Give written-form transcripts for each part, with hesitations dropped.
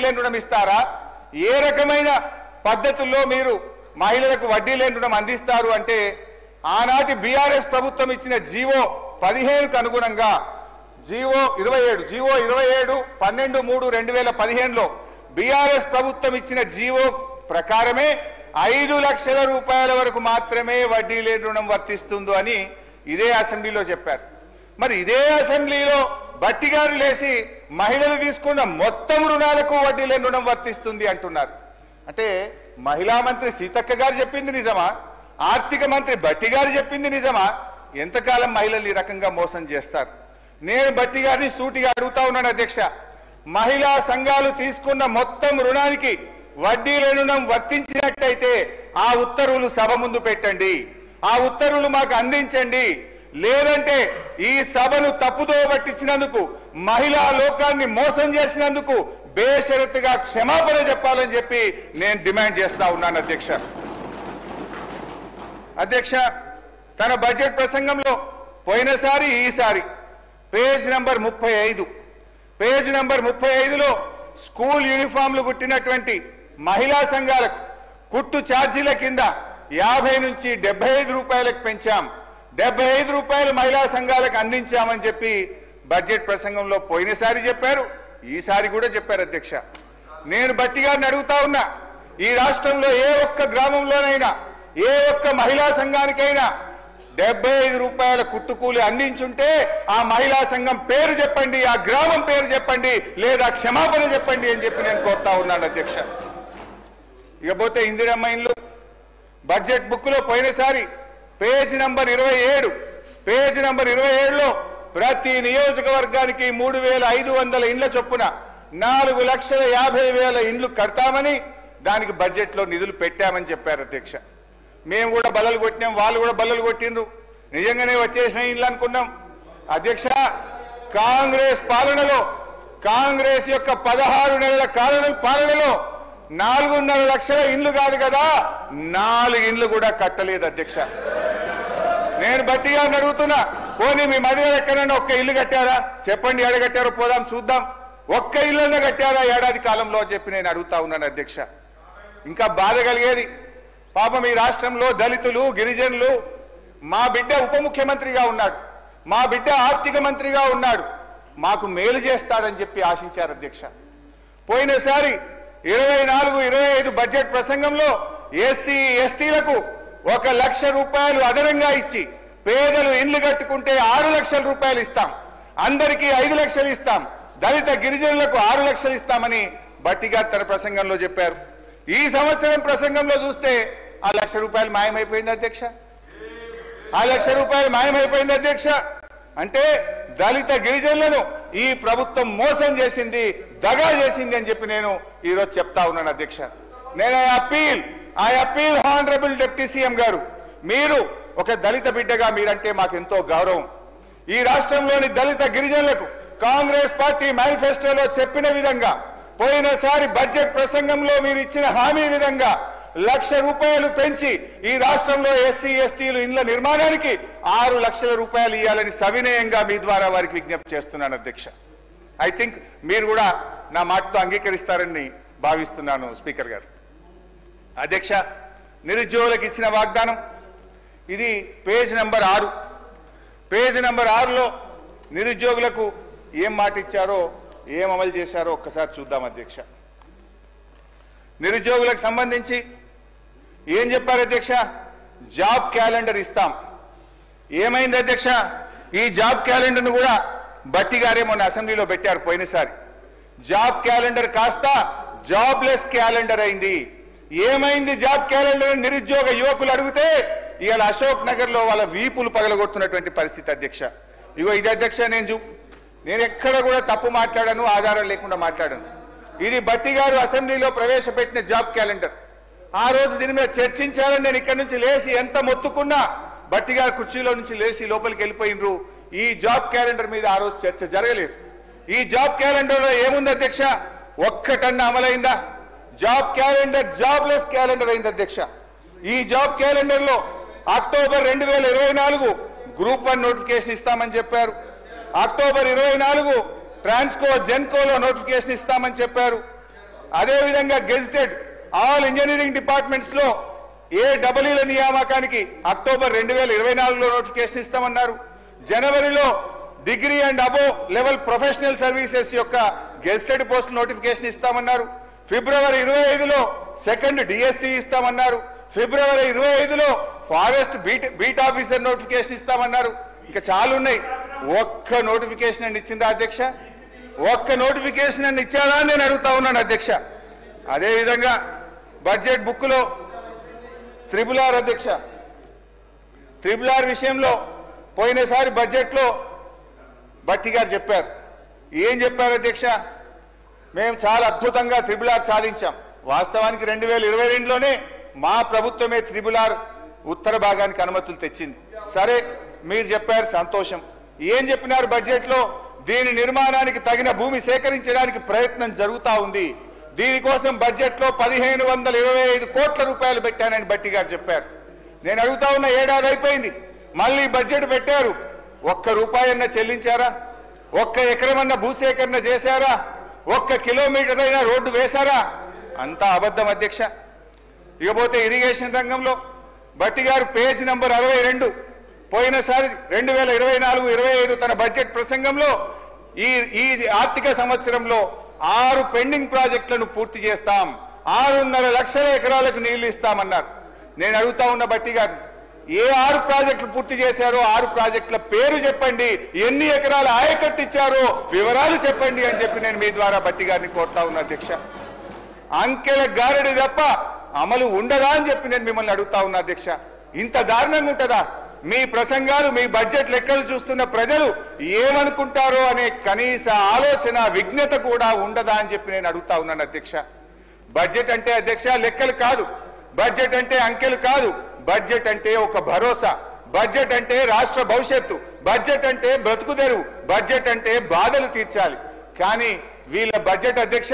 లేని రుణం ఇస్తారా? ఏ రకమైన పద్ధతుల్లో మీరు మహిళలకు వడ్డీ లేని రుణం అందిస్తారు అంటే ఆనాటి బీఆర్ఎస్ ప్రభుత్వం ఇచ్చిన జీవో 15కు అనుగుణంగా జీవో 27 12/3/2015లో బీఆర్ఎస్ ప్రభుత్వం ఇచ్చిన జీవో ప్రకారమే 5 లక్షల రూపాయల వరకు మాత్రమే వడ్డీ లేని రుణం వర్తిస్తుందో అని ఇదే అసెంబ్లీలో చెప్పారు. మరి ఇదే అసెంబ్లీలో బట్టి గారు లేచి మహిళలు తీసుకున్న మొత్తం రుణాలకు వడ్డీ లేని రుణం వర్తిస్తుంది అంటున్నారు. అంటే మహిళా మంత్రి సీతక్క గారు చెప్పింది నిజమా? ఆర్థిక మంత్రి బట్టి గారు చెప్పింది నిజమా? ఎంతకాలం మహిళలు ఈ రకంగా మోసం చేస్తారు? నేను బట్టి గారిని సూటిగా అడుగుతా ఉన్నాను అధ్యక్ష, మహిళా సంఘాలు తీసుకున్న మొత్తం రుణానికి వడ్డీ లేని రుణం వర్తించినట్టయితే ఆ ఉత్తర్వులు సభ ముందు పెట్టండి, ఆ ఉత్తర్వులు మాకు అందించండి. లేదంటే ఈ సభను తప్పుదో పట్టించినందుకు, మహిళా లోకాన్ని మోసం చేసినందుకు బేషరతుగా క్షమాపణ చెప్పాలని చెప్పి నేను డిమాండ్ చేస్తా ఉన్నాను అధ్యక్ష. అధ్యక్ష, తన బడ్జెట్ ప్రసంగంలో పోయినసారి ఈసారి పేజ్ నంబర్ 35లో స్కూల్ యూనిఫామ్లు కుట్టినటువంటి మహిళా సంఘాలకు కుట్టు ఛార్జీల కింద 50 నుంచి 75 రూపాయలకు పెంచాం, 75 రూపాయలు మహిళా సంఘాలకు అందించామని చెప్పి బడ్జెట్ ప్రసంగంలో పోయినసారి చెప్పారు, ఈసారి కూడా చెప్పారు అధ్యక్ష. నేను బట్టి గారిని అడుగుతా ఉన్నా, ఈ రాష్ట్రంలో ఏ ఒక్క గ్రామంలోనైనా ఏ ఒక్క మహిళా సంఘానికైనా 75 రూపాయల కుట్టుకూలి అందించుంటే ఆ మహిళా సంఘం పేరు చెప్పండి, ఆ గ్రామం పేరు చెప్పండి, లేదా క్షమాపణ చెప్పండి అని చెప్పి నేను కోరుతా ఉన్నాను అధ్యక్ష. ఇకపోతే ఇందిరమ్మ ఇండ్లు బడ్జెట్ బుక్ లో పోయినసారి పేజ్ నంబర్ 27లో ప్రతి నియోజకవర్గానికి 3500 ఇండ్ల చొప్పున 4,50,000 ఇండ్లు కడతామని దానికి బడ్జెట్ లో నిధులు పెట్టామని చెప్పారు అధ్యక్ష. మేము కూడా బల్లలు కొట్టినాం, వాళ్ళు కూడా బల్లలు కొట్టిండ్రు, నిజంగానే వచ్చేసిన ఇండ్లు అనుకున్నాం అధ్యక్ష. కాంగ్రెస్ పాలనలో, కాంగ్రెస్ యొక్క 16 నెలల పాలనలో 4.5 లక్షల ఇండ్లు కాదు కదా, 4 ఇండ్లు కూడా కట్టలేదు అధ్యక్ష. నేను బట్టి గారిని అడుగుతున్నా, పోనీ మీ మధ్య ఎక్కడైనా ఒక్క ఇల్లు కట్టారా? చెప్పండి, ఎడగట్టారో పోదాం చూద్దాం. ఒక్క ఇల్లన్నా కట్టారా ఏడాది కాలంలో అని చెప్పి నేను అడుగుతా ఉన్నాను అధ్యక్ష. ఇంకా బాధ కలిగేది, పాపం ఈ రాష్ట్రంలో దళితులు, గిరిజనులు, మా బిడ్డ ఉప ముఖ్యమంత్రిగా ఉన్నాడు, మా బిడ్డ ఆర్థిక మంత్రిగా ఉన్నాడు, మాకు మేలు చేస్తాడని చెప్పి ఆశించారు అధ్యక్ష. పోయినసారి 24-25 బడ్జెట్ ప్రసంగంలో ఎస్సీ ఎస్టీలకు 1 లక్ష రూపాయలు అదనంగా ఇచ్చి పేదలు ఇండ్లు కట్టుకుంటే 6 లక్షల రూపాయలు ఇస్తాం, అందరికీ 5 లక్షలు ఇస్తాం, దళిత గిరిజనులకు 6 లక్షలు ఇస్తామని బట్టి గారు తన ప్రసంగంలో చెప్పారు. ఈ సంవత్సరం ప్రసంగంలో చూస్తే ఆ 1 లక్ష రూపాయలు మాయమైపోయింది అధ్యక్ష, ఆ 1 లక్ష రూపాయలు మాయమైపోయింది అధ్యక్ష. అంటే దళిత గిరిజనులను ఈ ప్రభుత్వం మోసం చేసింది, దగా చేసింది అని చెప్పి నేను ఈరోజు చెప్తా ఉన్నాను అధ్యక్ష. నేను I appeal honourable deputy CM గారు, మీరు ఒక దళిత బిడ్డగా మీరంటే మాకు ఎంతో గౌరవం. ఈ రాష్ట్రంలోని దళిత గిరిజనులకు కాంగ్రెస్ పార్టీ మేనిఫెస్టోలో చెప్పిన విధంగా, పోయినసారి బడ్జెట్ ప్రసంగంలో మీరు ఇచ్చిన హామీ విధంగా 1 లక్ష రూపాయలు పెంచి ఈ రాష్ట్రంలో ఎస్సీ ఎస్టీలు ఇండ్ల నిర్మాణానికి 6 లక్షల రూపాయలు ఇవ్వాలని సవినయంగా మీ ద్వారా వారికి విజ్ఞప్తి చేస్తున్నాను అధ్యక్ష. ఐ థింక్ మీరు కూడా నా మాటతో అంగీకరిస్తారని భావిస్తున్నాను స్పీకర్ గారు. అధ్యక్ష, నిరుద్యోగులకు ఇచ్చిన వాగ్దానం ఇది పేజ్ నంబర్ 6. పేజ్ నంబర్ 6లో నిరుద్యోగులకు ఏం మాట ఇచ్చారో, ఏం అమలు చేశారో ఒక్కసారి చూద్దాం అధ్యక్ష. నిరుద్యోగులకు సంబంధించి ఏం చెప్పారు అధ్యక్ష? జాబ్ క్యాలెండర్ ఇస్తాం. ఏమైంది అధ్యక్ష? ఈ జాబ్ క్యాలెండర్ను కూడా బట్టి గారే మొన్న అసెంబ్లీలో పెట్టారు పోయినసారి. జాబ్ క్యాలెండర్ కాస్త జాబ్లెస్ క్యాలెండర్ అయింది. ఏమైంది జాబ్ క్యాలెండర్? నిరుద్యోగ యువకులు అడిగితే ఇవాళ అశోక్ నగర్ లో వాళ్ళ వీపులు పగలగొడుతున్నటువంటి పరిస్థితి అధ్యక్ష. ఇగో ఇది అధ్యక్ష, నేను ఎక్కడ కూడా తప్పు మాట్లాడాను, ఆధారం లేకుండా మాట్లాడాను. ఇది బట్టి గారు అసెంబ్లీలో ప్రవేశపెట్టిన జాబ్ క్యాలెండర్. ఆ రోజు దీని మీద చర్చించాలని నేను ఇక్కడి నుంచి లేచి ఎంత మొత్తుకున్నా బట్టి గారు కుర్చీలో నుంచి లేచి లోపలికి వెళ్ళిపోయినరు. ఈ జాబ్ క్యాలెండర్ మీద ఆ రోజు చర్చ జరగలేదు. ఈ జాబ్ క్యాలెండర్ లో ఏముంది అధ్యక్ష? ఒక్కటన్నా అమలైందా? జాబ్ క్యాలెండర్ జాబ్లెస్ క్యాలెండర్ అయింది అధ్యక్ష. ఈ జాబ్ క్యాలెండర్ లో అక్టోబర్ 2024 గ్రూప్ 1 నోటిఫికేషన్ ఇస్తామని చెప్పారు. అక్టోబర్ 24 ట్రాన్స్కో జెన్కోలో నోటిఫికేషన్ ఇస్తామని చెప్పారు. అదేవిధంగా గెజిటెడ్ ఆల్ ఇంజనీరింగ్ డిపార్ట్మెంట్స్ లో AEEల నియామకానికి అక్టోబర్ 2024లో నోటిఫికేషన్ ఇస్తామన్నారు. జనవరిలో degree and above level professional services యొక్క గెజిటెడ్ పోస్ట్ నోటిఫికేషన్ ఇస్తామన్నారు. ఫిబ్రవరి 25లో సెకండ్ డిఎస్సి ఇస్తామన్నారు. ఫిబ్రవరి 25లో ఫారెస్ట్ బీట్ ఆఫీసర్ నోటిఫికేషన్ ఇస్తామన్నారు. ఇంకా చాలా ఉన్నాయి. ఒక్క నోటిఫికేషన్ అని ఇచ్చిందా అధ్యక్ష? ఒక్క నోటిఫికేషన్ అని ఇచ్చారా అని నేను అడుగుతా ఉన్నాను అధ్యక్ష. అదేవిధంగా బడ్జెట్ బుక్ లో RRR అధ్యక్ష, RRR విషయంలో పోయినసారి బడ్జెట్ లో భట్టి గారు చెప్పారు. ఏం చెప్పారు అధ్యక్ష? మేము చాలా అద్భుతంగా RRR సాధించాం. వాస్తవానికి 2022లోనే మా ప్రభుత్వమే RRR ఉత్తర భాగానికి అనుమతులు తెచ్చింది. సరే, మీరు చెప్పారు, సంతోషం. ఏం చెప్పినారు బడ్జెట్ లో? దీని నిర్మాణానికి తగిన భూమి సేకరించడానికి ప్రయత్నం జరుగుతా ఉంది. దీనికోసం బడ్జెట్ లో 1525 కోట్ల రూపాయలు పెట్టానని భట్టి గారు చెప్పారు. నేను అడుగుతా ఉన్న, ఏడాది అయిపోయింది, మళ్ళీ బడ్జెట్ పెట్టారు. ఒక్క రూపాయన్న చెల్లించారా? ఒక్క ఎకరమన్న భూసేకరణ చేశారా? ఒక్క కిలోమీటర్ అయినా రోడ్డు వేశారా? అంతా అబద్ధం అధ్యక్ష. ఇకపోతే ఇరిగేషన్ రంగంలో భట్టి గారు పేజ్ నంబర్ 62 పోయినసారి 2024-25 తన బడ్జెట్ ప్రసంగంలో ఈ ఆర్థిక సంవత్సరంలో 6 పెండింగ్ ప్రాజెక్టులను పూర్తి చేస్తాం, 6.5 లక్షల ఎకరాలకు నీళ్లు ఇస్తామన్నారు. నేను అడుగుతా ఉన్న భట్టి గారు, ఏ 6 ప్రాజెక్టులు పూర్తి చేశారో 6 ప్రాజెక్టుల పేరు చెప్పండి, ఎన్ని ఎకరాల ఆయకట్టు ఇచ్చారో వివరాలు చెప్పండి అని చెప్పి నేను మీ ద్వారా భట్టి గారిని కోరుతా ఉన్నా అధ్యక్ష. అంకెల గారడి తప్ప అమలు ఉండదా అని చెప్పి నేను మిమ్మల్ని అడుగుతా ఉన్నా అధ్యక్ష. ఇంత దారుణంగా ఉంటుందా? మీ ప్రసంగాలు, మీ బడ్జెట్ లెక్కలు చూస్తున్న ప్రజలు ఏమనుకుంటారో అనే కనీస ఆలోచన, విజ్ఞత కూడా ఉండదా అని చెప్పి నేను అడుగుతా ఉన్నాను అధ్యక్ష. బడ్జెట్ అంటే అధ్యక్ష లెక్కలు కాదు, బడ్జెట్ అంటే అంకెలు కాదు, బడ్జెట్ అంటే ఒక భరోసా, బడ్జెట్ అంటే రాష్ట్ర భవిష్యత్తు, బడ్జెట్ అంటే బ్రతుకుదెరువు, బడ్జెట్ అంటే బాధలు తీర్చాలి. కానీ వీళ్ళ బడ్జెట్ అధ్యక్ష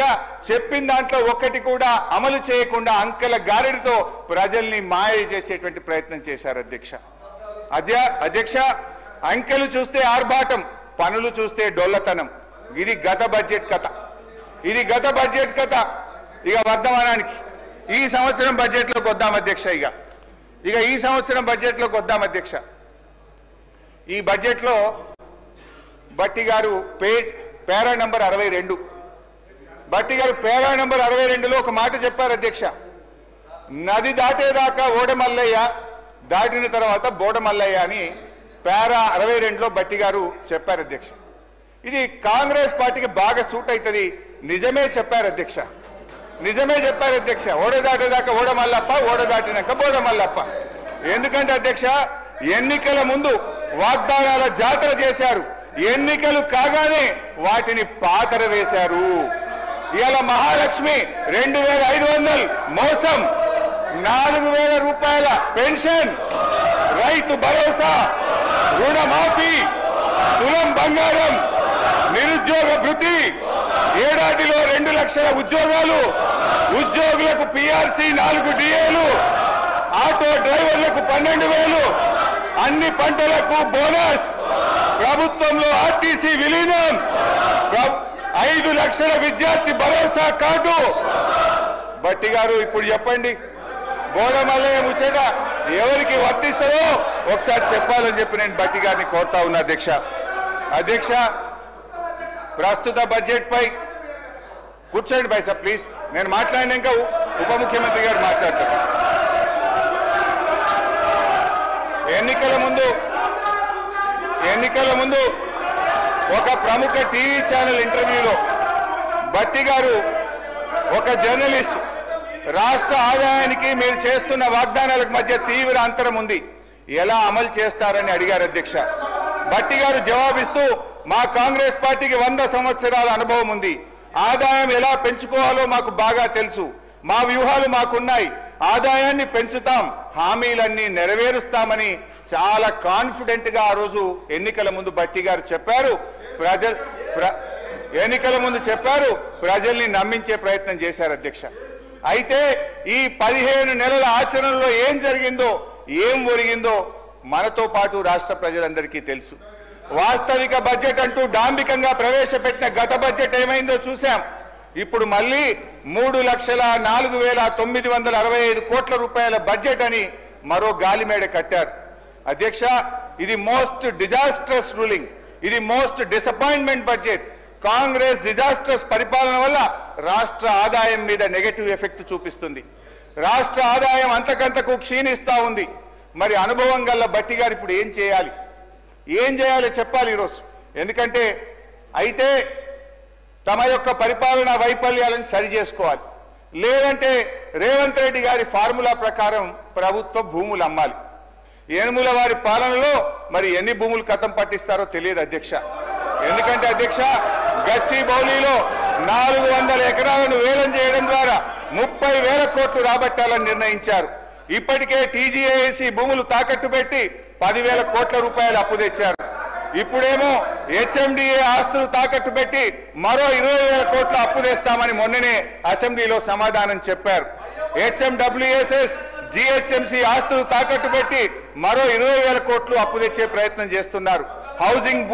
చెప్పిన దాంట్లో ఒక్కటి కూడా అమలు చేయకుండా అంకెల గారెడితో ప్రజల్ని మాయ చేసేటువంటి ప్రయత్నం చేశారు అధ్యక్ష. అధ్యక్ష, అంకెలు చూస్తే ఆర్భాటం, పనులు చూస్తే డొల్లతనం. ఇది గత బడ్జెట్ కథ, ఇది గత బడ్జెట్ కథ. ఇక వర్ధమానానికి ఈ సంవత్సరం బడ్జెట్లోకి వద్దాం అధ్యక్ష. ఇక ఈ సంవత్సరం బడ్జెట్లోకి వద్దాం అధ్యక్ష. ఈ బడ్జెట్లో భట్టి గారు పేరా నంబర్ 62, భట్టి గారు పేరా నంబర్ 62లో ఒక మాట చెప్పారు అధ్యక్ష. నది దాటేదాకా ఓడమల్లయ్య, దాటిన తర్వాత బోడమల్లయ్య అని పేరా 62లో భట్టి గారు చెప్పారు అధ్యక్ష. ఇది కాంగ్రెస్ పార్టీకి బాగా సూట్ అవుతుంది. నిజమే చెప్పారు అధ్యక్ష, నిజమే చెప్పారు అధ్యక్ష. ఓడ దాటేదాకా ఓడమల్లప్ప, ఓడ దాటినాక బోడమల్లప్ప. ఎందుకంటే అధ్యక్ష, ఎన్నికల ముందు వాగ్దానాల జాతర చేశారు, ఎన్నికలు కాగానే వాటిని పాతర వేశారు. ఇవాళ మహాలక్ష్మి 2500 మోసం, 4000 రూపాయల పెన్షన్, రైతు భరోసా, రుణమాఫీ, తులం బంగారం, నిరుద్యోగ భృతి, ఏడాదిలో 2 లక్షల ఉద్యోగాలు, ఉద్యోగులకు పిఆర్సీ 4 డిఏలు, ఆటో డ్రైవర్లకు 12,000, అన్ని పంటలకు బోనస్, ప్రభుత్వంలో ఆర్టీసీ విలీనం, 5 లక్షల విద్యార్థి భరోసా కార్డు. భట్టి గారు ఇప్పుడు చెప్పండి, బోడమల్లయ్య ముచ్చట ఎవరికి వర్తిస్తారో ఒకసారి చెప్పాలని చెప్పి నేను భట్టి గారిని కోరుతా ఉన్నా అధ్యక్ష. అధ్యక్ష, ప్రస్తుత బడ్జెట్ పై కూర్చోండి బైసా ప్లీజ్. నేను మాట్లాడినాక ఉప ముఖ్యమంత్రి గారు మాట్లాడతారు. ఎన్నికల ముందు ఒక ప్రముఖ టీవీ ఛానల్ ఇంటర్వ్యూలో భట్టి గారు, ఒక జర్నలిస్ట్, రాష్ట్ర ఆదాయానికి మీరు చేస్తున్న వాగ్దానాలకు మధ్య తీవ్ర అంతరం ఉంది, ఎలా అమలు చేస్తారని అడిగారు అధ్యక్ష. భట్టి గారు జవాబిస్తూ, మా కాంగ్రెస్ పార్టీకి 100 సంవత్సరాల అనుభవం ఉంది, ఆదాయం ఎలా పెంచుకోవాలో మాకు బాగా తెలుసు, మా వ్యూహాలు మాకున్నాయి, ఆదాయాన్ని పెంచుతాం, హామీలన్నీ నెరవేరుస్తామని చాలా కాన్ఫిడెంట్ గా ఆ రోజు ఎన్నికల ముందు భట్టి గారు చెప్పారు. ఎన్నికల ముందు చెప్పారు, ప్రజల్ని నమ్మించే ప్రయత్నం చేశారు అధ్యక్ష. అయితే ఈ 15 నెలల ఆచరణలో ఏం జరిగిందో, ఏం ఒరిగిందో మనతో పాటు రాష్ట్ర ప్రజలందరికీ తెలుసు. వాస్తవిక బడ్జెట్ అంటూ డాంబికంగా ప్రవేశపెట్టిన గత బడ్జెట్ ఏమైందో చూశాం. ఇప్పుడు మళ్ళీ 3,04,965 కోట్ల రూపాయల బడ్జెట్ అని మరో గాలిమేడ కట్టారు. అధ్యక్ష, ఇది మోస్ట్ డిజాస్ట్రస్ రూలింగ్, ఇది most disappointment budget. Congress disastrous పరిపాలన వల్ల రాష్ట్ర ఆదాయం మీద నెగటివ్ ఎఫెక్ట్ చూపిస్తుంది. రాష్ట్ర ఆదాయం అంతకంతకు క్షీణిస్తా ఉంది. మరి అనుభవం గల్ల బట్టి గారు ఇప్పుడు ఏం చేయాలి చెప్పాలి ఈరోజు. ఎందుకంటే అయితే తమ యొక్క పరిపాలనా వైఫల్యాలను సరి చేసుకోవాలి, లేదంటే రేవంత్ రెడ్డి గారి ఫార్ములా ప్రకారం ప్రభుత్వ భూములు అమ్మాలి. ఏనుముల వారి పాలనలో మరి ఎన్ని భూములు కథం పట్టిస్తారో తెలియదు అధ్యక్ష. ఎందుకంటే అధ్యక్ష, గచ్చిబౌలిలో 400 ఎకరాలను వేలం చేయడం ద్వారా 30,000 కోట్లు రాబట్టాలని నిర్ణయించారు. ఇప్పటికే టీజీఏసీ భూములు తాకట్టు పెట్టి 10,000 కోట్ల రూపాయలు అప్పు తెచ్చారు. ఇప్పుడేమో హెచ్ఎండిఏ ఆస్తులు తాకట్టు పెట్టి మరో 20,000 కోట్ల అప్పు తెస్తామని మొన్ననే అసెంబ్లీలో సమాధానం చెప్పారు. హెచ్ఎండబ్ల్యూఎస్ఎస్ జిహెచ్ఎంసీ ఆస్తులు తాకట్టు పెట్టి మరో 20,000 కోట్లు అప్పు తెచ్చే ప్రయత్నం చేస్తున్నారు. హౌసింగ్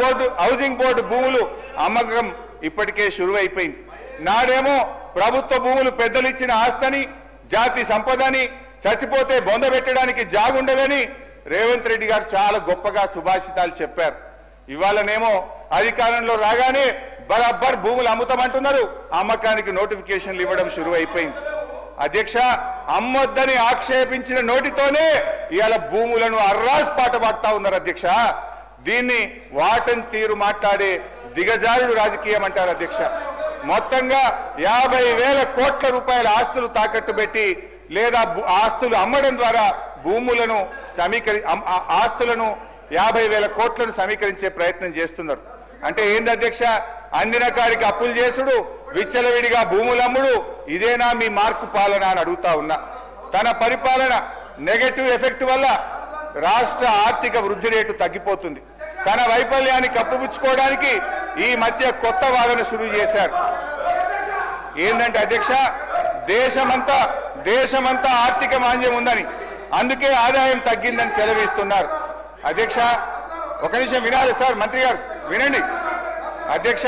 బోర్డు భూములు అమ్మకం ఇప్పటికే షురువైపోయింది. నాడేమో ప్రభుత్వ భూములు పెద్దలు ఇచ్చిన ఆస్తని, జాతి సంపదని, చచ్చిపోతే బొందబెట్టడానికి జాగుండదని రేవంత్ రెడ్డి గారు చాలా గొప్పగా సుభాషితాలు చెప్పారు. ఇవాళనేమో అధికారంలో రాగానే బరాబర్ భూములు అమ్ముతామంటున్నారు, అమ్మకానికి నోటిఫికేషన్లు ఇవ్వడం షురువైపోయింది. అధ్యక్ష, అమ్మొద్దని ఆక్షేపించిన నోటితోనే ఇవాళ భూములను అర్రాస్ పాట పాడుతా ఉన్నారు అధ్యక్ష. దీన్ని వాటన్ తీరు మాట్లాడే దిగజారుడు రాజకీయం అంటారు అధ్యక్ష. మొత్తంగా 50,000 కోట్ల రూపాయల ఆస్తులు తాకట్టు పెట్టి లేదా ఆస్తులు అమ్మడం ద్వారా భూములను ఆస్తులను 50,000 కోట్లను సమీకరించే ప్రయత్నం చేస్తున్నారు. అంటే ఏంది అధ్యక్ష, అందిన కాడికి అప్పులు చేసుడు, విచ్చలవిడిగా భూములమ్ముడు, ఇదేనా మీ మార్కు పాలన అని అడుగుతా ఉన్నా. తన పరిపాలన నెగటివ్ ఎఫెక్ట్ వల్ల రాష్ట్ర ఆర్థిక వృద్ధి రేటు తగ్గిపోతుంది. తన వైఫల్యాన్ని కప్పుపుచ్చుకోవడానికి ఈ మధ్య కొత్త వాదన శురు చేశారు. ఏంటంటే అధ్యక్ష, దేశమంతా ఆర్థిక మాంద్యం ఉందని, అందుకే ఆదాయం తగ్గిందని సెలవిస్తున్నారు. అధ్యక్ష, ఒక నిమిషం వినాలి సార్, మంత్రి గారు వినండి. అధ్యక్ష,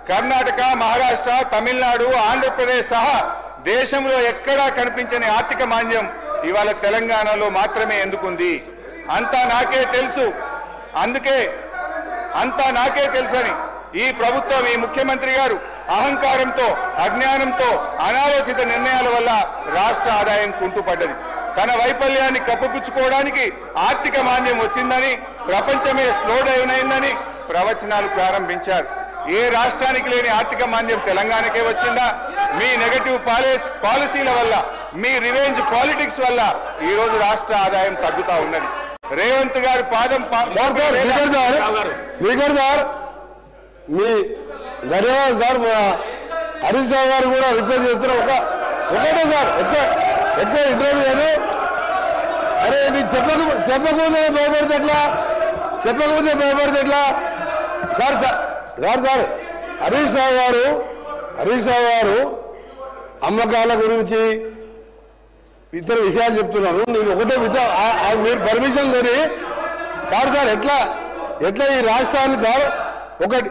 కర్ణాటక, మహారాష్ట్ర, తమిళనాడు, ఆంధ్రప్రదేశ్ సహా దేశంలో ఎక్కడా కనిపించని ఆర్థిక మాంద్యం ఇవాళ తెలంగాణలో మాత్రమే ఎందుకుంది? అంతా నాకే తెలుసు, అందుకే అంతా నాకే తెలుసని ఈ ప్రభుత్వం, ఈ ముఖ్యమంత్రి గారు అహంకారంతో, అజ్ఞానంతో, అనాలోచిత నిర్ణయాల వల్ల రాష్ట్ర ఆదాయం కుంటుపడ్డది. తన వైఫల్యాన్ని కప్పుపుచ్చుకోవడానికి ఆర్థిక మాంద్యం వచ్చిందని, ప్రపంచమే స్లో డౌన్ అయిందని ప్రవచనాలు ప్రారంభించారు. ఏ రాష్ట్రానికి లేని ఆర్థిక మాంద్యం తెలంగాణకే వచ్చిందా? మీ నెగటివ్ పాలసీల వల్ల, మీ రివెంజ్ పాలిటిక్స్ వల్ల ఈ రోజు రాష్ట్ర ఆదాయం తగ్గుతా ఉన్నది. రేవంత్ గారు పాదం స్పీకర్ సార్, మీ ధన్యవాదాలు సార్. హరీష్ రావు గారు కూడా రిక్వెస్ట్ చేస్తున్నారు. ఒకటే సార్, ఎక్కువ ఇంటర్వ్యూ అని. అరే నీకు చెప్పకముందే భయపడితే ఎట్లా? సార్ హరీష్ రావు గారు అమ్మకాల గురించి ఇతర విషయాలు చెప్తున్నారు. నేను ఒకటే మీరు పర్మిషన్ కొని సార్ ఎట్లా ఈ రాష్ట్రాన్ని సార్ ఒకటి